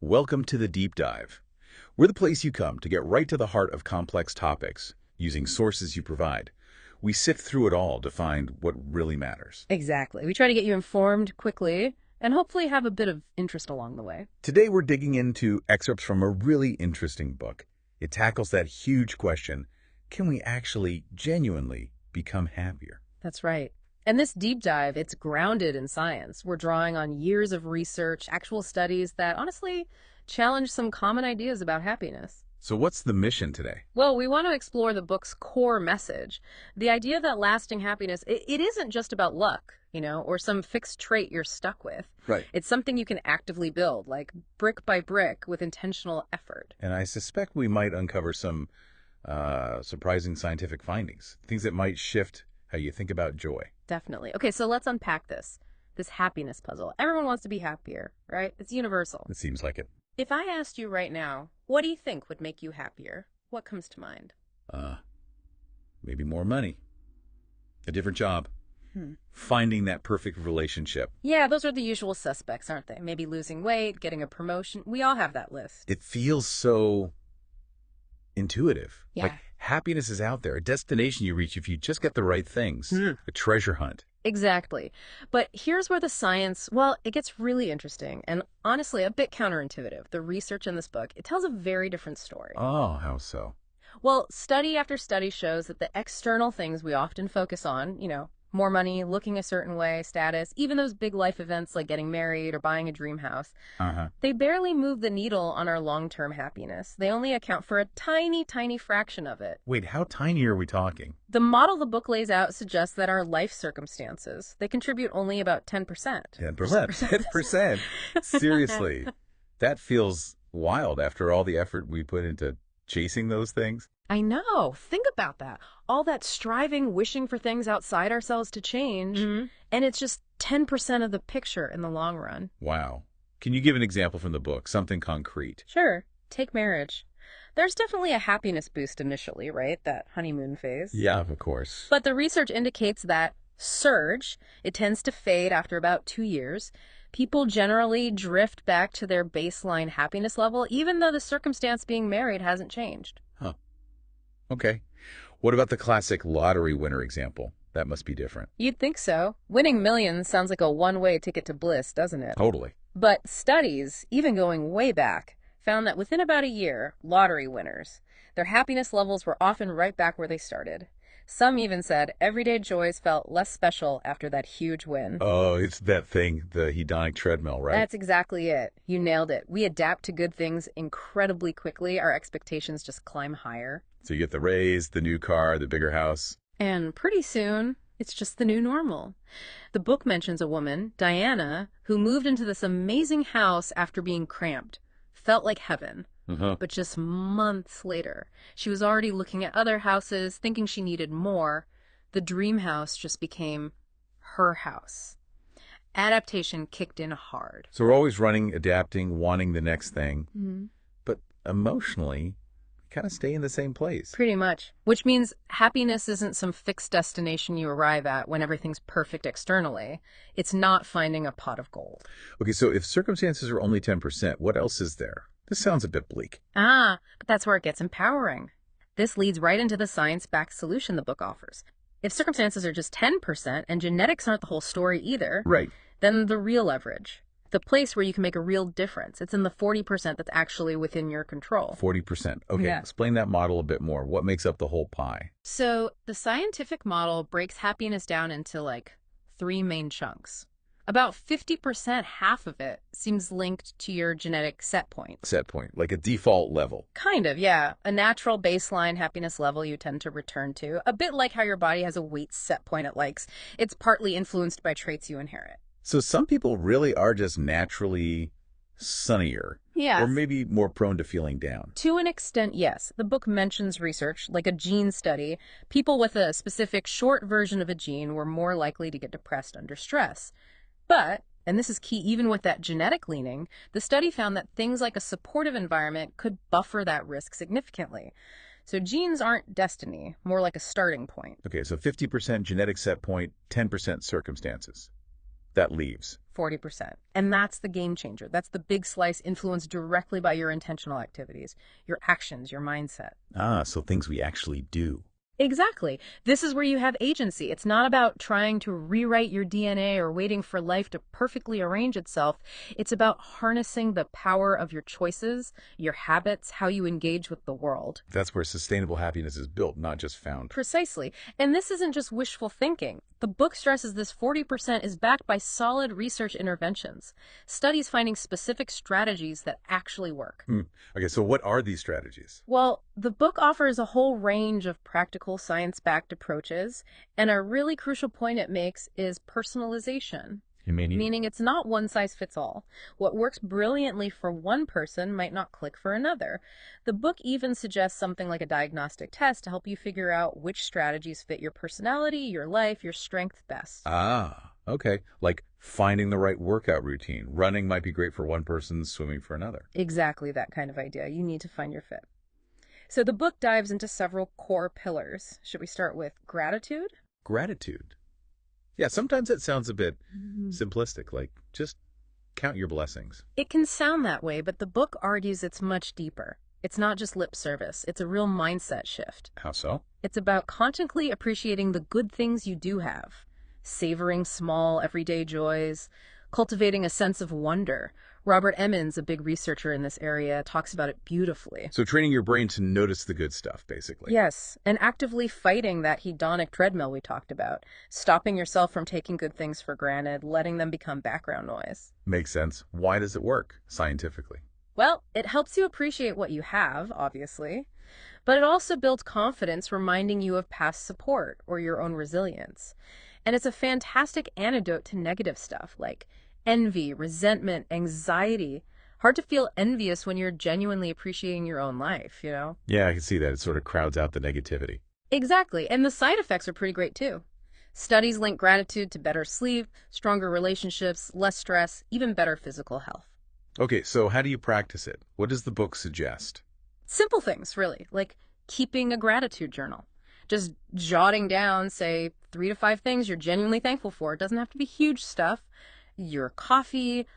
Welcome to the Deep Dive. We're the place you come to get right to the heart of complex topics using sources you provide. We sift through it all to find what really matters. Exactly. We try to get you informed quickly and hopefully have a bit of interest along the way. Today we're digging into excerpts from a really interesting book. It tackles that huge question, can we actually genuinely become happier? That's right. And this deep dive, it's grounded in science. We're drawing on years of research, actual studies that honestly challenge some common ideas about happiness. So what's the mission today? Well, we want to explore the book's core message. The idea that lasting happiness, it isn't just about luck, or some fixed trait you're stuck with. Right. It's something you can actively build, like brick by brick with intentional effort. And I suspect we might uncover some surprising scientific findings, things that might shift how you think about joy. Definitely. Okay, so let's unpack this happiness puzzle. Everyone wants to be happier, right? It's universal. It seems like it. If I asked you right now, what do you think would make you happier? What comes to mind? Maybe more money, a different job, finding that perfect relationship. Yeah, those are the usual suspects, aren't they? Maybe losing weight, getting a promotion. We all have that list. It feels so intuitive. Yeah. Like happiness is out there, a destination you reach if you just get the right things, a treasure hunt. Exactly. But here's where the science, well, it gets really interesting and honestly a bit counterintuitive. The research in this book, it tells a very different story. Oh, how so? Well, study after study shows that the external things we often focus on, more money, looking a certain way, status, even those big life events like getting married or buying a dream house, they barely move the needle on our long-term happiness. They only account for a tiny, tiny fraction of it. Wait, how tiny are we talking? The model the book lays out suggests that our life circumstances, they contribute only about 10%. 10%. 10%. Seriously. That feels wild after all the effort we put into chasing those things. I know. Think about that. All that striving, wishing for things outside ourselves to change, and it's just 10% of the picture in the long run. Wow. Can you give an example from the book, something concrete? Sure. Take marriage. There's definitely a happiness boost initially, right? That honeymoon phase. Yeah, of course. But the research indicates that surge, it tends to fade after about 2 years. People generally drift back to their baseline happiness level, even though the circumstance being married hasn't changed. Huh. Okay. What about the classic lottery winner example? That must be different. You'd think so. Winning millions sounds like a one-way ticket to bliss, doesn't it? Totally. But studies, even going way back, found that within about a year, lottery winners, their happiness levels were often right back where they started. Some even said everyday joys felt less special after that huge win. Oh, it's that thing, the hedonic treadmill, right? That's exactly it. You nailed it. We adapt to good things incredibly quickly. Our expectations just climb higher. So you get the raise, the new car, the bigger house. And pretty soon, it's just the new normal. The book mentions a woman, Diana, who moved into this amazing house after being cramped. Felt like heaven. But just months later, she was already looking at other houses, thinking she needed more. The dream house just became her house. Adaptation kicked in hard. So we're always running, adapting, wanting the next thing. But emotionally, we kind of stay in the same place. Pretty much. Which means happiness isn't some fixed destination you arrive at when everything's perfect externally. It's not finding a pot of gold. Okay, so if circumstances are only 10%, what else is there? This sounds a bit bleak. But that's where it gets empowering. This leads right into the science-backed solution the book offers. If circumstances are just 10% and genetics aren't the whole story either, Right. then the real leverage, the place where you can make a real difference, it's in the 40% that's actually within your control. 40%. Okay, Yeah. Explain that model a bit more. What makes up the whole pie? So the scientific model breaks happiness down into like 3 main chunks. About 50%, half of it, seems linked to your genetic set point. Set point, like a default level. Kind of, yeah. A natural baseline happiness level you tend to return to. A bit like how your body has a weight set point it likes. It's partly influenced by traits you inherit. So some people really are just naturally sunnier. Yeah. Or maybe more prone to feeling down. To an extent, yes. The book mentions research, like a gene study. People with a specific short version of a gene were more likely to get depressed under stress. But, and this is key even with that genetic leaning, the study found that things like a supportive environment could buffer that risk significantly. So genes aren't destiny, more like a starting point. Okay, so 50% genetic set point, 10% circumstances. That leaves. 40%. And that's the game changer. That's the big slice influenced directly by your intentional activities, your actions, your mindset. Ah, so things we actually do. Exactly. This is where you have agency. It's not about trying to rewrite your DNA or waiting for life to perfectly arrange itself. It's about harnessing the power of your choices, your habits, how you engage with the world. That's where sustainable happiness is built, not just found. Precisely. And this isn't just wishful thinking. The book stresses this 40% is backed by solid research interventions, studies finding specific strategies that actually work. Okay, so what are these strategies? Well, the book offers a whole range of practical science-backed approaches, and a really crucial point it makes is personalization. Meaning it's not one size fits all. What works brilliantly for one person might not click for another. The book even suggests something like a diagnostic test to help you figure out which strategies fit your personality, your life, your strength best. Ah, okay. Like finding the right workout routine. Running might be great for one person, swimming for another. Exactly that kind of idea. You need to find your fit. So the book dives into several core pillars. Should we start with gratitude? Gratitude. Yeah, sometimes it sounds a bit simplistic, like just count your blessings. It can sound that way, but the book argues it's much deeper. It's not just lip service. It's a real mindset shift. How so? It's about consciously appreciating the good things you do have, savoring small, everyday joys, cultivating a sense of wonder. Robert Emmons, a big researcher in this area, talks about it beautifully. So training your brain to notice the good stuff, basically. Yes, and actively fighting that hedonic treadmill we talked about, stopping yourself from taking good things for granted, letting them become background noise. Makes sense. Why does it work, scientifically? Well, it helps you appreciate what you have, obviously, but it also builds confidence, reminding you of past support or your own resilience. And it's a fantastic antidote to negative stuff like envy, resentment, anxiety. Hard to feel envious when you're genuinely appreciating your own life, you know? Yeah, I can see that. It sort of crowds out the negativity. Exactly. And the side effects are pretty great too. Studies link gratitude to better sleep, stronger relationships, less stress, even better physical health. Okay, so how do you practice it? What does the book suggest? Simple things, really, like keeping a gratitude journal. Just jotting down, say, 3 to 5 things you're genuinely thankful for. It doesn't have to be huge stuff. Your coffee,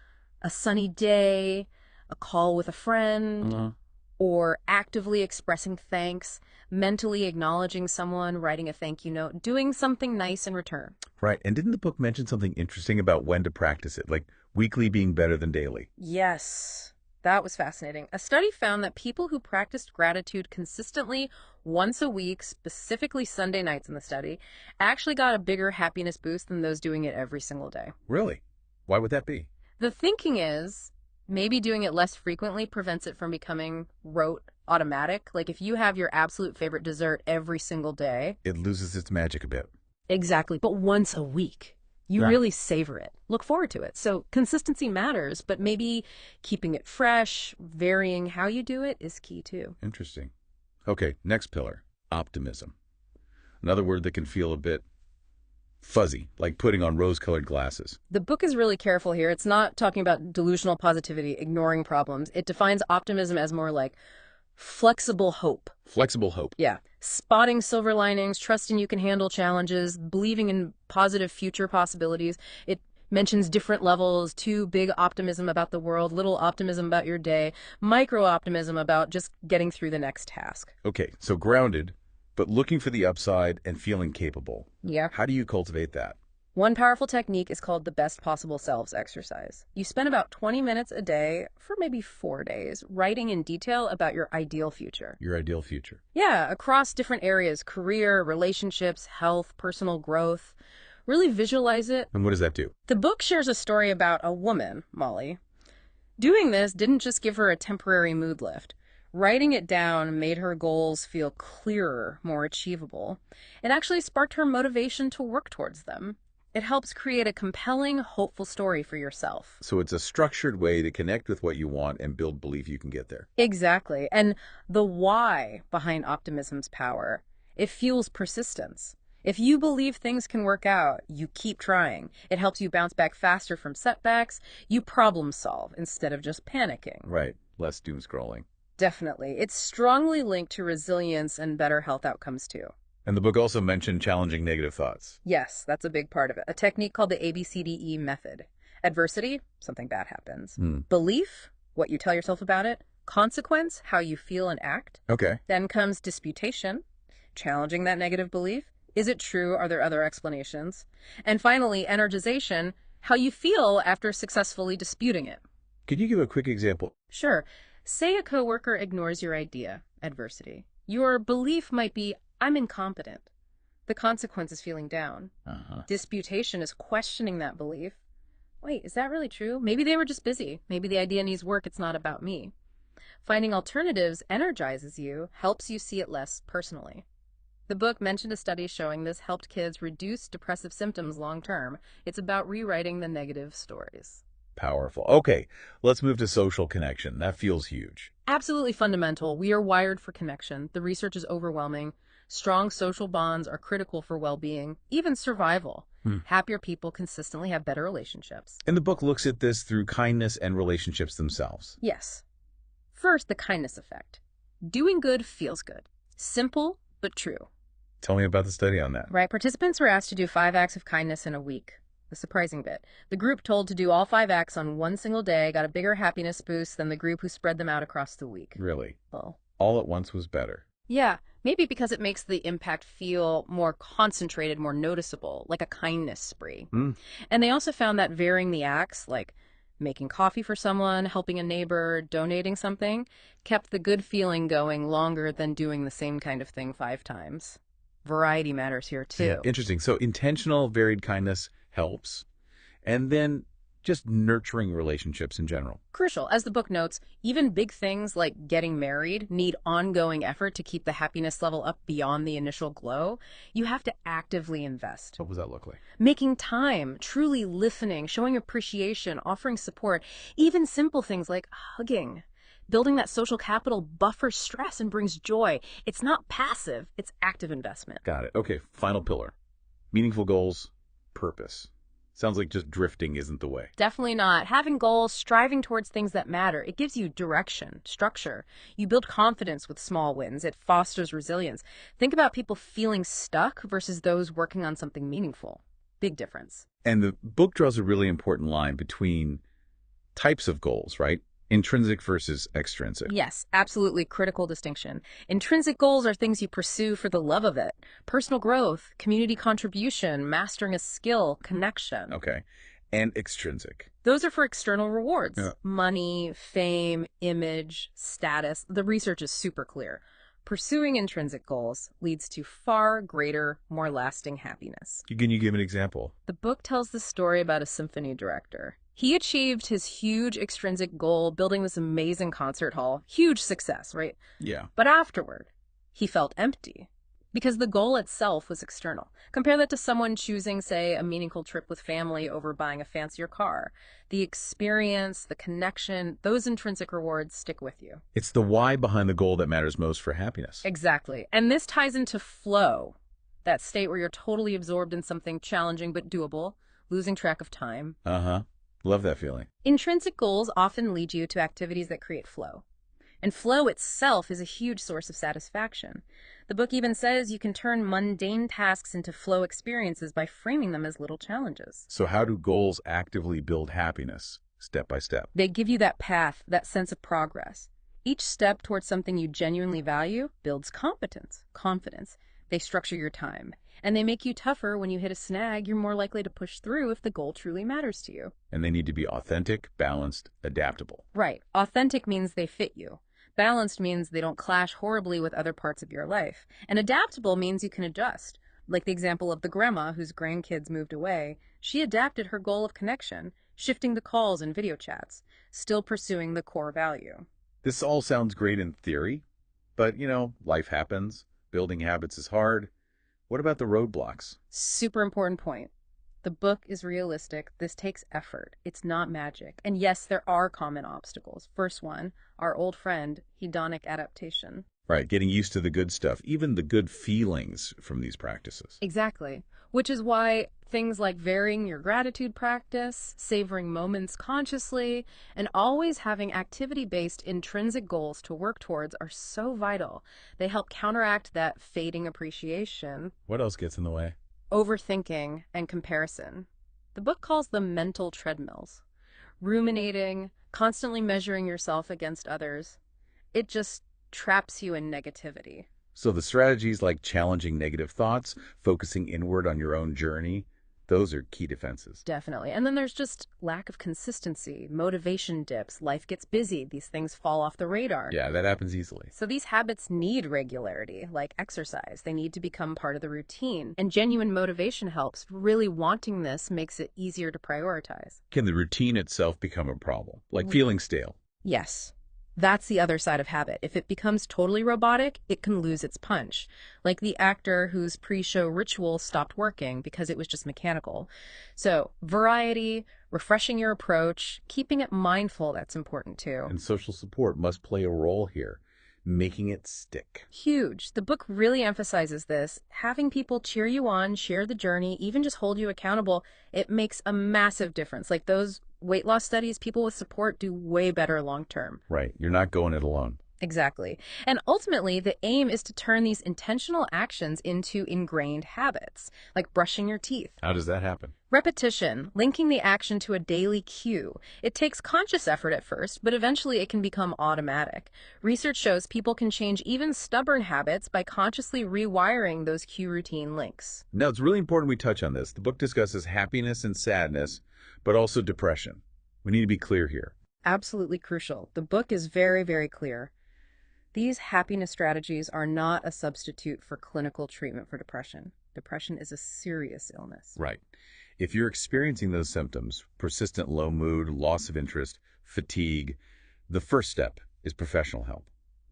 a sunny day, a call with a friend, or actively expressing thanks, mentally acknowledging someone, writing a thank you note, doing something nice in return. Right, and didn't the book mention something interesting about when to practice it, like weekly being better than daily? Yes, that was fascinating. A study found that people who practiced gratitude consistently once a week, specifically Sunday nights in the study, actually got a bigger happiness boost than those doing it every single day. Really? Why would that be? The thinking is maybe doing it less frequently prevents it from becoming rote, automatic. Like if you have your absolute favorite dessert every single day. It loses its magic a bit. Exactly. But once a week, you really savor it. Look forward to it. So consistency matters, but maybe keeping it fresh, varying how you do it is key too. Interesting. Okay, next pillar, optimism. Another word that can feel a bit fuzzy, like putting on rose-colored glasses. The book is really careful here. It's not talking about delusional positivity, ignoring problems. It defines optimism as more like flexible hope. Flexible hope. Yeah. Spotting silver linings, trusting you can handle challenges, believing in positive future possibilities. It mentions different levels, too big optimism about the world, little optimism about your day, micro optimism about just getting through the next task. Okay, so grounded, but looking for the upside and feeling capable. Yeah. How do you cultivate that? One powerful technique is called the best possible selves exercise. You spend about 20 minutes a day for maybe 4 days writing in detail about your ideal future. Your ideal future. Yeah, across different areas, career, relationships, health, personal growth. Really visualize it. And what does that do? The book shares a story about a woman, Molly. Doing this didn't just give her a temporary mood lift. Writing it down made her goals feel clearer, more achievable. It actually sparked her motivation to work towards them. It helps create a compelling, hopeful story for yourself. So it's a structured way to connect with what you want and build belief you can get there. Exactly. And the why behind optimism's power, it fuels persistence. If you believe things can work out, you keep trying. It helps you bounce back faster from setbacks. You problem solve instead of just panicking. Right. Less doom scrolling. Definitely. It's strongly linked to resilience and better health outcomes too. And the book also mentioned challenging negative thoughts. Yes, that's a big part of it. A technique called the ABCDE method. Adversity, something bad happens. Belief, what you tell yourself about it. Consequence, how you feel and act. Okay. Then comes disputation, challenging that negative belief. Is it true? Are there other explanations? And finally, energization, how you feel after successfully disputing it. Could you give a quick example? Sure. Say a coworker ignores your idea, adversity. Your belief might be, I'm incompetent. The consequence is feeling down. Disputation is questioning that belief. Wait, is that really true? Maybe they were just busy. Maybe the idea needs work. It's not about me. Finding alternatives energizes you, helps you see it less personally. The book mentioned a study showing this helped kids reduce depressive symptoms long term. It's about rewriting the negative stories. Powerful. Okay, let's move to social connection. That feels huge. Absolutely fundamental. We are wired for connection. The research is overwhelming. Strong social bonds are critical for well-being, even survival. Happier people consistently have better relationships. And the book looks at this through kindness and relationships themselves. Yes. First, the kindness effect. Doing good feels good. Simple, but true. Tell me about the study on that. Right. Participants were asked to do 5 acts of kindness in a week. The surprising bit. The group told to do all 5 acts on one single day got a bigger happiness boost than the group who spread them out across the week. Really? Well, All at once was better. yeah, maybe because it makes the impact feel more concentrated, more noticeable, like a kindness spree. And they also found that varying the acts, like making coffee for someone, helping a neighbor, donating something, kept the good feeling going longer than doing the same kind of thing 5 times. Variety matters here, too. Interesting. So intentional, varied kindness helps. And then just nurturing relationships in general. Crucial. As the book notes, even big things like getting married need ongoing effort to keep the happiness level up beyond the initial glow. You have to actively invest. What does that look like? Making time, truly listening, showing appreciation, offering support, even simple things like hugging. Building that social capital buffers stress and brings joy. It's not passive, it's active investment. Got it. Okay, final pillar. Meaningful goals, purpose. Sounds like just drifting isn't the way. Definitely not. Having goals, striving towards things that matter, it gives you direction, structure. You build confidence with small wins. It fosters resilience. Think about people feeling stuck versus those working on something meaningful. Big difference. And the book draws a really important line between types of goals, right? Intrinsic versus extrinsic. Yes, absolutely critical distinction. Intrinsic goals are things you pursue for the love of it. Personal growth, community contribution, mastering a skill, connection. Okay. And extrinsic. Those are for external rewards. Yeah. Money, fame, image, status. The research is super clear. Pursuing intrinsic goals leads to far greater, more lasting happiness. Can you give an example? The book tells the story about a symphony director. He achieved his huge extrinsic goal, building this amazing concert hall. Huge success, right? Yeah. But afterward, he felt empty because the goal itself was external. Compare that to someone choosing, say, a meaningful trip with family over buying a fancier car. The experience, the connection, those intrinsic rewards stick with you. It's the why behind the goal that matters most for happiness. Exactly. And this ties into flow, that state where you're totally absorbed in something challenging but doable, losing track of time. Love that feeling. Intrinsic goals often lead you to activities that create flow. And flow itself is a huge source of satisfaction. The book even says you can turn mundane tasks into flow experiences by framing them as little challenges. So how do goals actively build happiness, step by step? They give you that path, that sense of progress. Each step towards something you genuinely value builds competence, confidence. They structure your time. And they make you tougher when you hit a snag. You're more likely to push through if the goal truly matters to you. And they need to be authentic, balanced, adaptable. Right. Authentic means they fit you. Balanced means they don't clash horribly with other parts of your life. And adaptable means you can adjust. Like the example of the grandma whose grandkids moved away. She adapted her goal of connection, shifting the calls and video chats, still pursuing the core value. This all sounds great in theory, but, life happens. Building habits is hard. What about the roadblocks? Super important point. The book is realistic. This takes effort. It's not magic. And yes, there are common obstacles. First one, our old friend, hedonic adaptation. Right, getting used to the good stuff, even the good feelings from these practices. Exactly. Which is why things like varying your gratitude practice, savoring moments consciously, and always having activity-based intrinsic goals to work towards are so vital. They help counteract that fading appreciation, What else gets in the way? overthinking, and comparison. The book calls them mental treadmills. Ruminating, constantly measuring yourself against others. It just traps you in negativity. So the strategies like challenging negative thoughts, focusing inward on your own journey, those are key defenses. Definitely. And then there's just lack of consistency, motivation dips, life gets busy, these things fall off the radar. Yeah, that happens easily. So these habits need regularity, like exercise. They need to become part of the routine. And genuine motivation helps. Really wanting this makes it easier to prioritize. Can the routine itself become a problem, like feeling stale? Yes. That's the other side of habit. If it becomes totally robotic, it can lose its punch. Like the actor whose pre-show ritual stopped working because it was just mechanical. So variety, refreshing your approach, keeping it mindful, that's important too. And social support must play a role here, making it stick. Huge. The book really emphasizes this. Having people cheer you on, share the journey, even just hold you accountable, it makes a massive difference. Like those weight loss studies, people with support do way better long term. Right. You're not going it alone. Exactly. And ultimately, the aim is to turn these intentional actions into ingrained habits, like brushing your teeth. How does that happen? Repetition, linking the action to a daily cue. It takes conscious effort at first, but eventually it can become automatic. Research shows people can change even stubborn habits by consciously rewiring those cue routine links. Now, it's really important we touch on this. The book discusses happiness and sadness, but also depression. We need to be clear here. Absolutely crucial. The book is very, very clear. These happiness strategies are not a substitute for clinical treatment for depression. Depression is a serious illness. Right. If you're experiencing those symptoms, persistent low mood, loss of interest, fatigue, the first step is professional help.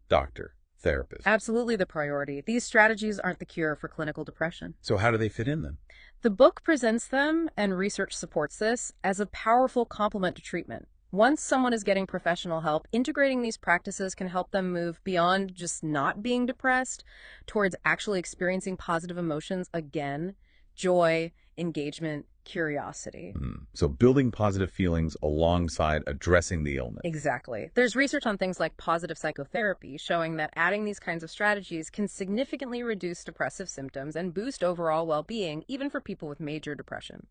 Doctor, therapist. Absolutely the priority. These strategies aren't the cure for clinical depression. So how do they fit in then? The book presents them, and research supports this, as a powerful complement to treatment. Once someone is getting professional help, integrating these practices can help them move beyond just not being depressed towards actually experiencing positive emotions again, joy, engagement, curiosity. So building positive feelings alongside addressing the illness. Exactly. There's research on things like positive psychotherapy showing that adding these kinds of strategies can significantly reduce depressive symptoms and boost overall well-being, even for people with major depression.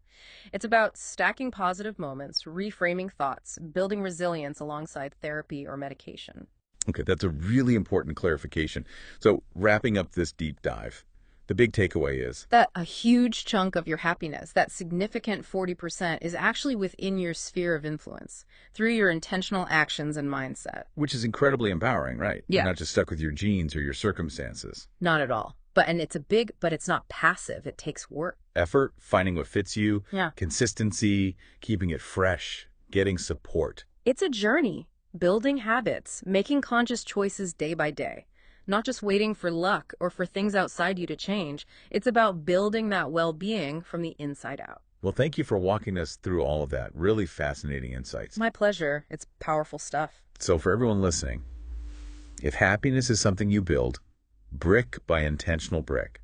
It's about stacking positive moments, reframing thoughts, building resilience alongside therapy or medication. Okay, that's a really important clarification. So wrapping up this deep dive, the big takeaway is that a huge chunk of your happiness, that significant 40%, is actually within your sphere of influence through your intentional actions and mindset. Which is incredibly empowering, right? Yeah. You're not just stuck with your genes or your circumstances. Not at all. And it's but it's not passive. It takes work. Effort, finding what fits you, Yeah. consistency, keeping it fresh, getting support. It's a journey, building habits, making conscious choices day by day. Not just waiting for luck or for things outside you to change. It's about building that well-being from the inside out. Well, thank you for walking us through all of that. Really fascinating insights. My pleasure. It's powerful stuff. So for everyone listening, if happiness is something you build, brick by intentional brick,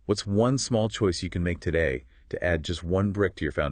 what's one small choice you can make today to add just one brick to your foundation?